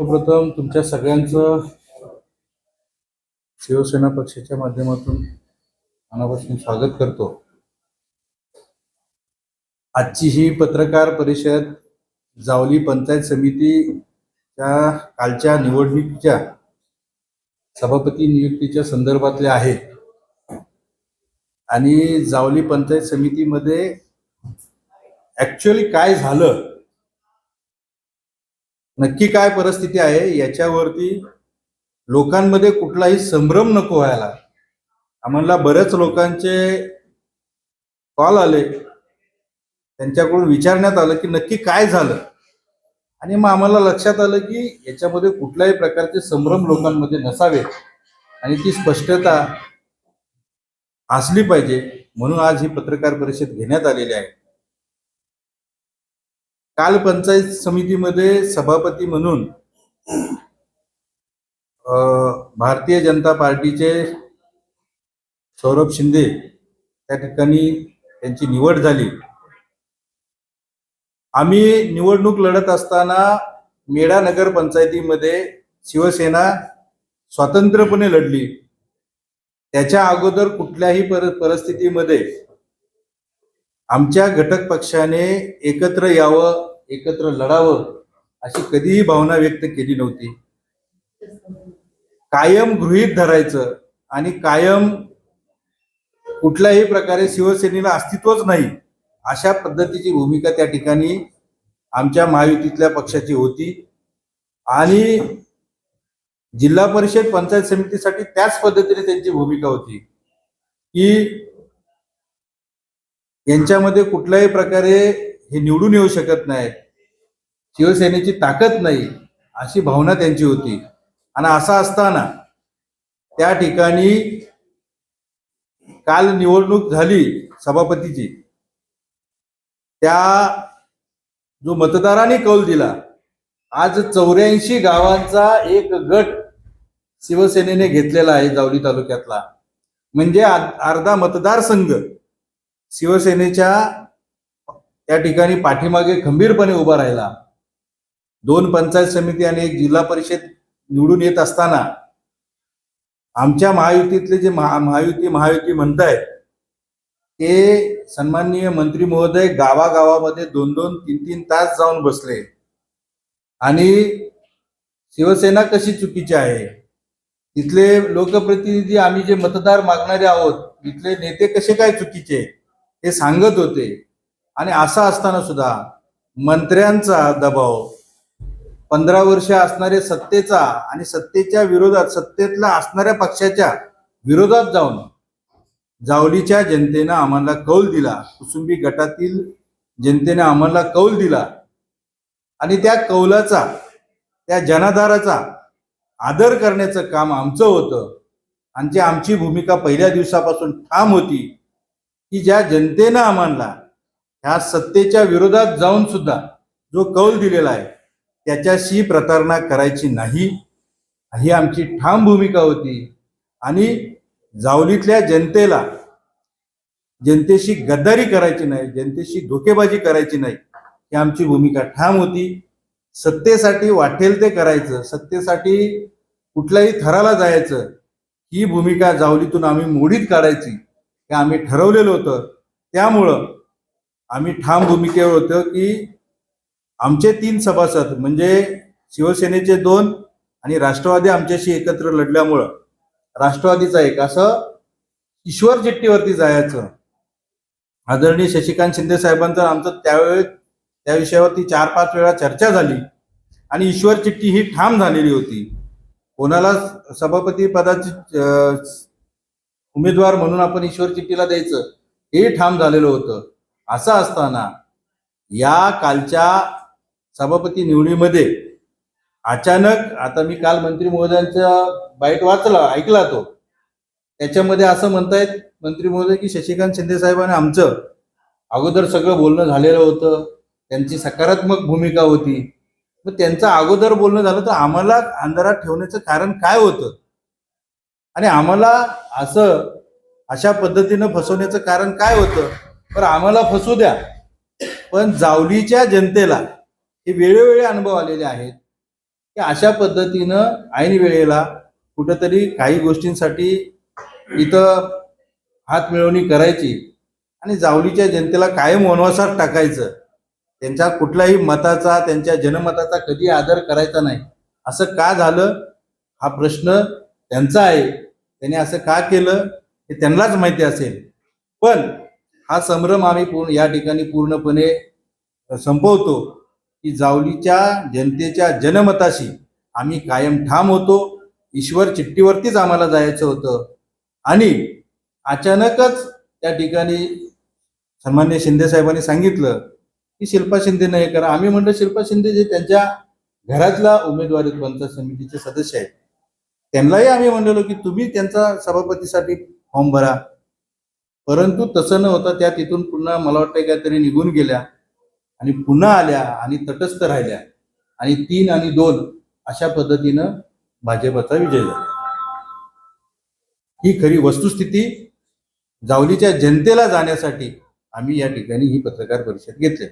सर्वप्रथम तुमच्या सगळ्यांचं शिवसेना पक्षाच्या माध्यमातून मनापासून स्वागत करतो। आजची ही पत्रकार परिषद जावली पंचायत समितीच्या कालच्या निवडणुकीच्या सभापती नियुक्तीच्या संदर्भातले आहे। आणि जावली पंचायत समितीमध्ये ऍक्च्युअली काय झालं, नक्की काय परिस्थिती आहे याच्यावरती लोकांमध्ये कुठलाही संभ्रम नको व्हायला। आम्हाला बरेच लोकांचे कॉल आले, त्यांच्याकडून विचारण्यात आलं की नक्की काय झालं, आणि मग आम्हाला लक्षात आलं की याच्यामध्ये कुठल्याही प्रकारचे संभ्रम लोकांमध्ये नसावेत आणि ती स्पष्टता असली पाहिजे, म्हणून आज ही पत्रकार परिषद घेण्यात आलेली आहे। काल पंचायत समितीमध्ये सभापती म्हणून भारतीय जनता पार्टीचे सौरभ शिंदे त्या ठिकाणी त्यांची निवड झाली। आम्ही निवडणूक लढत असताना मेढा नगर पंचायतीमध्ये शिवसेना स्वतंत्रपणे लढली। त्याच्या अगोदर कुठल्याही परिस्थितीमध्ये आमच्या घटक पक्षाने एकत्र यावं, एकत्र लढावं अशी कधीही भावना व्यक्त केली नव्हती। कायम गृहीत धरायचं आणि कायम कुठल्याही प्रकारे शिवसेनेला अस्तित्वच नाही अशा पद्धतीची भूमिका त्या ठिकाणी आमच्या महायुतीतल्या पक्षाची होती। आणि जिल्हा परिषद पंचायत समितीसाठी त्याच पद्धतीने त्यांची भूमिका होती की यांच्यामध्ये कुठल्याही प्रकारे हे निवडून येऊ शकत नाहीत, शिवसेनेची ताकद नाही अशी भावना त्यांची होती। आणि असं असताना त्या ठिकाणी काल निवडणूक झाली सभापतीची, त्या जो मतदारांनी कौल दिला, आज 84 गावांचा एक गट शिवसेनेने घेतलेला आहे जावली तालुक्यातला, म्हणजे अर्धा मतदारसंघ शिवसेनेच्या त्या ठिकाणी पाठीमागे खंबीरपणे उभा राहिला। 2 पंचायत समिती आणि 1 जिल्हा परिषद निवडून येत असताना आमच्या महायुतीतले जे महायुती म्हणतायत ते सन्माननीय मंत्री महोदय गावागावामध्ये 2-2, 3-3 तास जाऊन बसले। आणि शिवसेना कशी चुकीची आहे, तिथले लोकप्रतिनिधी आम्ही जे मतदार मागणारे आहोत तिथले नेते कसे काय चुकीचे हे सांगत होते। आणि असं असताना सुद्धा मंत्र्यांचा दबाव, 15 वर्ष असणारे सत्तेचा आणि सत्तेच्या विरोधात, सत्तेतला असणाऱ्या पक्षाच्या विरोधात जाऊन जावलीच्या जनतेनं आम्हाला कौल दिला, कुसुंबी गटातील जनतेने आम्हाला कौल दिला। आणि त्या कौलाचा, त्या जनाधाराचा आदर करण्याचं काम आमचं होतं। आणि आमची भूमिका पहिल्या दिवसापासून ठाम होती की ज्या जनतेनं आम्हाला ह्या सत्तेच्या विरोधात जाऊन सुद्धा जो कौल दिलेला आहे त्याच्याशी प्रतारणा करायची नाही, ही आमची ठाम भूमिका होती। आणि जावलीतल्या जनतेला, जनतेशी गद्दारी करायची नाही, जनतेशी धोकेबाजी करायची नाही, ही आमची भूमिका ठाम होती। सत्तेसाठी वाटेल ते करायचं, सत्तेसाठी कुठल्याही थराला जायचं, ही भूमिका जावलीतून आम्ही मोडीत काढायची हे आम्ही ठरवलेलं होतं। त्यामुळं आम्ही ठाम भूमिकेवर होतो की आमचे 3 सभासद म्हणजे शिवसेनेचे 2 आणि राष्ट्रवादी आमच्याशी एकत्र लढल्यामुळं राष्ट्रवादीचा 1 असं ईश्वर चिठ्ठीवरती जायचं। आदरणीय शशिकांत शिंदे साहेबांचं आमचं त्यावेळी त्या विषयावरती 4-5 वेळा चर्चा झाली आणि ईश्वर चिठ्ठी ही ठाम झालेली होती। कोणाला सभापती पदाची उमेदवार म्हणून आपण ईश्वर चिठ्ठीला द्यायचं हे ठाम झालेलं होतं। असं असताना या कालच्या सभापती निवडीमध्ये अचानक, आता मी काल मंत्री महोदयांचा बाईट ऐकला तो, त्याच्यामध्ये असं म्हणतायत मंत्री महोदय की शशिकांत शिंदे साहेबांनी आमचं अगोदर सगळं बोलणं झालेलं होतं, त्यांची सकारात्मक भूमिका होती। मग त्यांचं अगोदर बोलणं झालं तर आम्हाला अंधारात ठेवण्याचं कारण काय होतं, आणि आम्हाला अशा पद्धतीनं फसवण्याचं कारण काय होतं? तर आम्हाला फसू द्या, पण जावलीच्या जनतेला हे वेळोवेळी अनुभव आलेले आहेत की अशा पद्धतीनं ऐन वेळेला कुठंतरी काही गोष्टींसाठी इथं हात मिळवणी करायची आणि जावलीच्या जनतेला कायम वनवासात टाकायचं. त्यांच्या कुठल्याही मताचा, त्यांच्या जनमताचा कधी आदर करायचा नाही. असं का झालं हा प्रश्न त्यांचा आहे. त्याने असं का केलं हे त्यांनाच माहिती असेल. पण हा संभ्रम आम्ही या ठिकाणी पूर्णपणे संपवतो की जावलीच्या जनतेच्या जनमताशी आम्ही कायम ठाम होतो. ईश्वर चिठ्ठीवरतीच आम्हाला जायचं होतं आणि अचानकच त्या ठिकाणी सन्मान्य शिंदे साहेबांनी सांगितलं की शिल्पा शिंदेनं हे करा. आम्ही म्हणतो शिल्पा शिंदे जे त्यांच्या घरातला उमेदवार आहेत, पंचायत समितीचे सदस्य आहेत, त्यांनाही आम्ही म्हणलेलो की तुम्ही त्यांचा सभापतीसाठी फॉर्म भरा. परंतु तसं न होता त्या तिथून पुन्हा मला वाटतं काहीतरी निघून गेल्या आणि पुन्हा आल्या आणि तटस्थ राहिल्या आणि 3 आणि 2 अशा पद्धतीनं भाजपचा विजय झाला. ही खरी वस्तुस्थिती. जावलीच्या जनतेला जाण्यासाठी आम्ही या ठिकाणी ही पत्रकार परिषद घेतली.